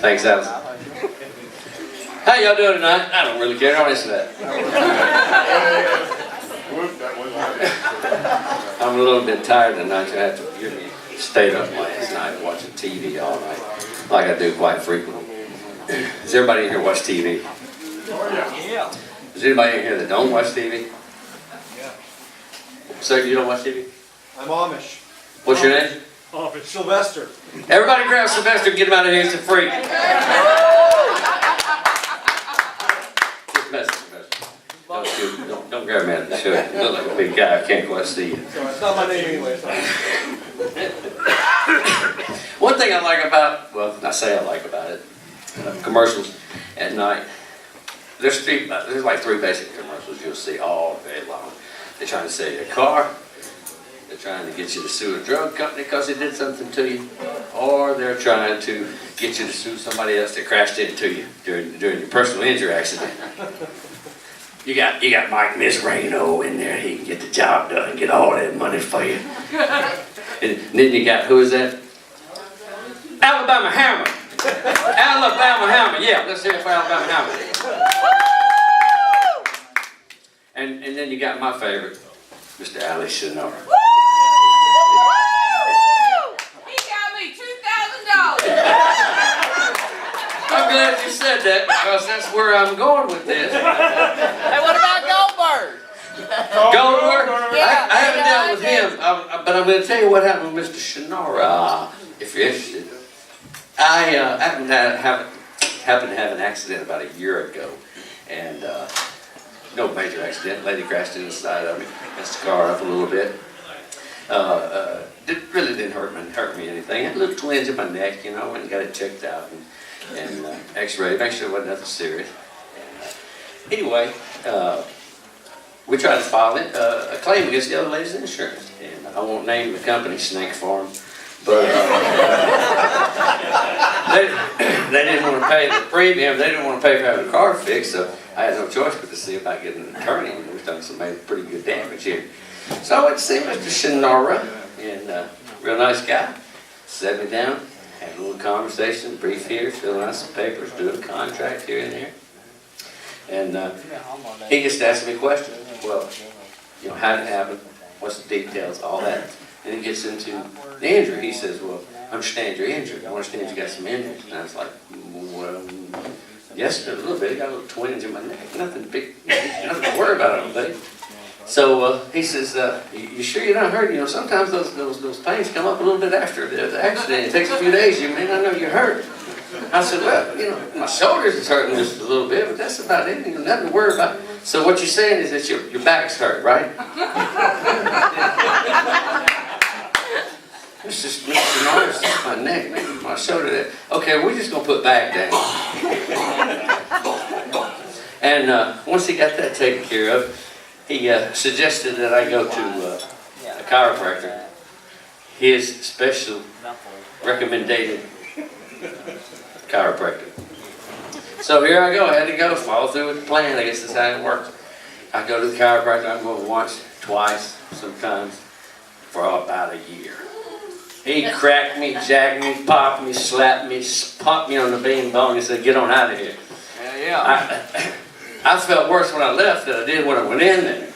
Thanks, Alice. How y'all doing tonight? I don't really care. Don't answer that. I'm a little bit tired tonight. I have to forgive me. Stayed up last night watching TV all night, like I do quite frequently. Does everybody in here watch TV? Yeah. Is anybody in here that don't watch TV? Yeah. So you don't watch TV? I'm Amish. What's your name? Amish. Sylvester. Everybody grab Sylvester and get him out of here. He's a freak. Just messing, Sylvester. Don't grab him out of the show. You look like a big guy. I can't quite see you. So it's not my name anyway. So. One thing I like about, well, I say I like about it, commercials at night. There's like three basic commercials you'll see all day long. They're trying to sell you a car. They're trying to get you to sue a drug company because they did something to you, or they're trying to get you to sue somebody else that crashed into you during your personal injury accident. You got Mike Misrano in there. He can get the job done, get all that money for you. And then you got, who is that? Alabama Hammer. Alabama Hammer. Yeah, let's hear it for Alabama Hammer. And then you got my favorite, Mr. Ali Sonora. He got me $2,000. I'm glad you said that because that's where I'm going with this. Hey, what about Goldberg? Goldberg? Yeah, I haven't dealt with him, but I'm going to tell you what happened with Mr. Sonora, if you're interested. I happened to have an accident about a year ago, and no major accident. Lady crashed in the side of me, messed the car up a little bit. It really didn't hurt me anything. I had little twinge in my neck, you know, and got it checked out and X-rayed. Make sure it wasn't nothing serious. Anyway, we tried to file a claim against the other lady's insurance, and I won't name the company, Snake Farm. But they didn't want to pay the premium. They didn't want to pay for having the car fixed, so I had no choice but to see about getting an attorney. And we've done some pretty good damage here. So I went to see Mr. Sonora, and real nice guy. Sat me down, had a little conversation, brief here, filling out some papers, doing a contract here and there. And he just asked me questions. Well, you know, how did it happen? What's the details? All that. And he gets into the injury. He says, well, I understand you're injured. I understand you got some injuries. And I was like, well, yes, a little bit. I got a little twinge in my neck. Nothing big, nothing to worry about, I don't think. So he says, you sure you're not hurt? You know, sometimes those pains come up a little bit after the accident. It takes a few days. You may not know you're hurt. I said, well, you know, my shoulders is hurting just a little bit, but that's about it. You know, nothing to worry about. So what you're saying is that your back's hurt, right? It's just my neck, my shoulder there. Okay, we're just going to put back down. And once he got that taken care of, he suggested that I go to a chiropractor. His special recommended chiropractor. So here I go. I had to go, follow through with the plan. I guess that's how it works. I go to the chiropractor. I'm going once, twice, sometimes, for about a year. He cracked me, jacked me, popped me, slapped me, popped me on the bean bone and said, get on out of here. Yeah. I felt worse when I left than I did when I went in there.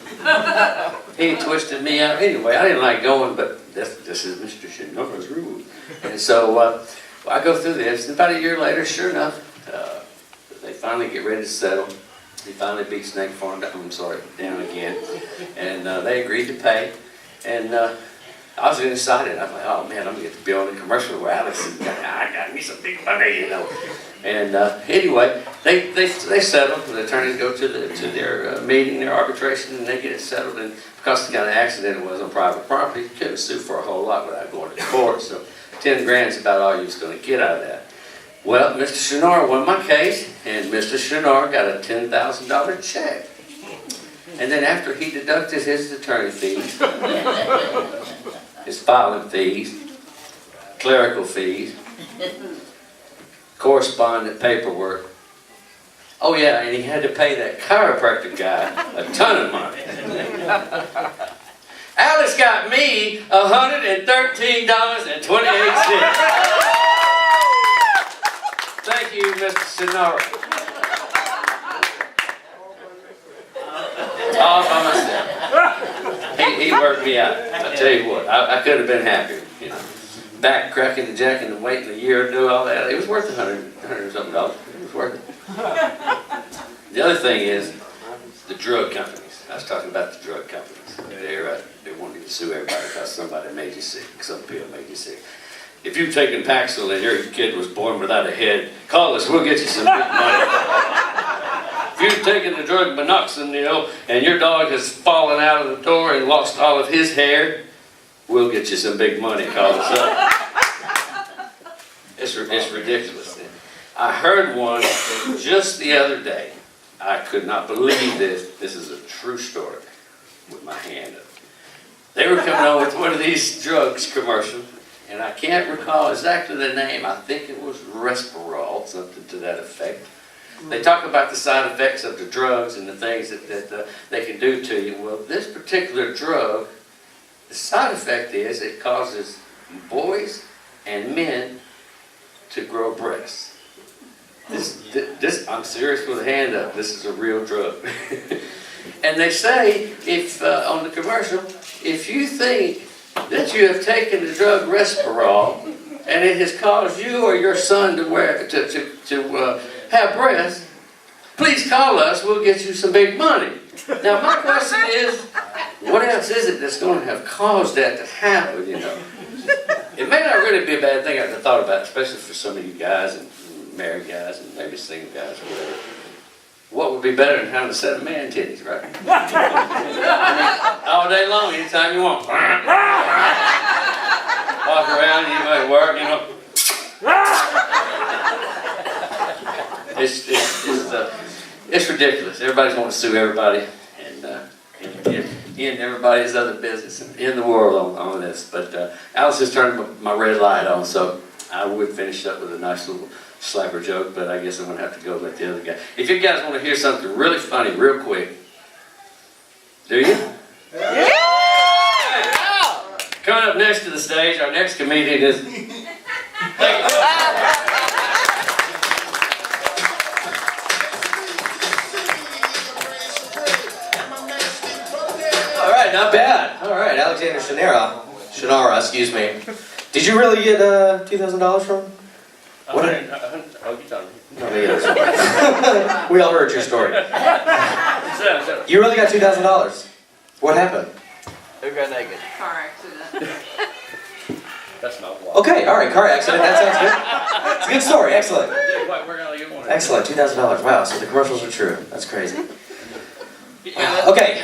He twisted me out. Anyway, I didn't like going, but this is Mr. Shinora's rule. And so I go through this, and about a year later, sure enough, they finally get ready to settle. They finally beat Snake Farm down again. And they agreed to pay. And I was getting excited. I was like, oh man, I'm going to get to be on the commercial where Alex is. I got me some big money, you know. And anyway, they settled. The attorneys go to their meeting, their arbitration, and they get it settled. And because of the kind of accident it was on private property, you couldn't sue for a whole lot without going to court. So 10 grand is about all you was going to get out of that. Well, Mr. Sonora won my case, and Mr. Sonora got a $10,000 check. And then after he deducted his attorney fees, his filing fees, clerical fees, correspondent paperwork. Oh yeah, and he had to pay that chiropractor guy a ton of money. Alice got me $113.28. Thank Thank you, Mr. Sonora. All by myself. He worked me out. I tell you what, I could have been happier, you know. Back cracking and jacking and waiting a year to do all that. It was worth $100 or something. It was worth it. The other thing is the drug companies. I was talking about the drug companies. They wanted to sue everybody because somebody made you sick. Some pill made you sick. If you've taken Paxil and your kid was born without a head, call us. We'll get you some big money. If you've taken the drug Minoxin, you know, and your dog has fallen out of the door and lost all of his hair, we'll get you some big money. Call us up. It's ridiculous. I heard one just the other day. I could not believe this. This is a true story with my hand up. They were coming on with one of these drugs commercials, and I can't recall exactly the name. I think it was Resperol, something to that effect. They talk about the side effects of the drugs and the things that they can do to you. Well, this particular drug, the side effect is it causes boys and men to grow breasts. This I'm serious with a hand up. This is a real drug. And they say, if on the commercial, if you think that you have taken the drug Resperol and it has caused you or your son to have breasts, please call us. We'll get you some big money. Now my question is, what else is it that's going to have caused that to happen? You know, it may not really be a bad thing. I've thought about it, especially for some of you guys and married guys and maybe single guys or whatever. What would be better than having a set of man titties, right? All day long, anytime you want. Walk around, you might work, you know. It's ridiculous. Everybody's wanting to sue everybody and end everybody's other business in the world on this. But Alice has turned my red light on, so I would finish up with a nice little slapper joke, but I guess I'm going to have to go let the other guy. If you guys want to hear something really funny real quick, do you? Yeah! Coming up next to the stage, our next comedian is... Thank you. All right, not bad. All right, Alexander Shannara, excuse me. Did you really get $2,000 from him? What? Oh, you done. We all heard your story. You really got $2,000. What happened? Who got naked? Car accident. That's not why. Okay, all right, car accident. That sounds good. It's a good story. Excellent. Excellent. $2,000. Wow. So the commercials are true. That's crazy. Wow. Okay.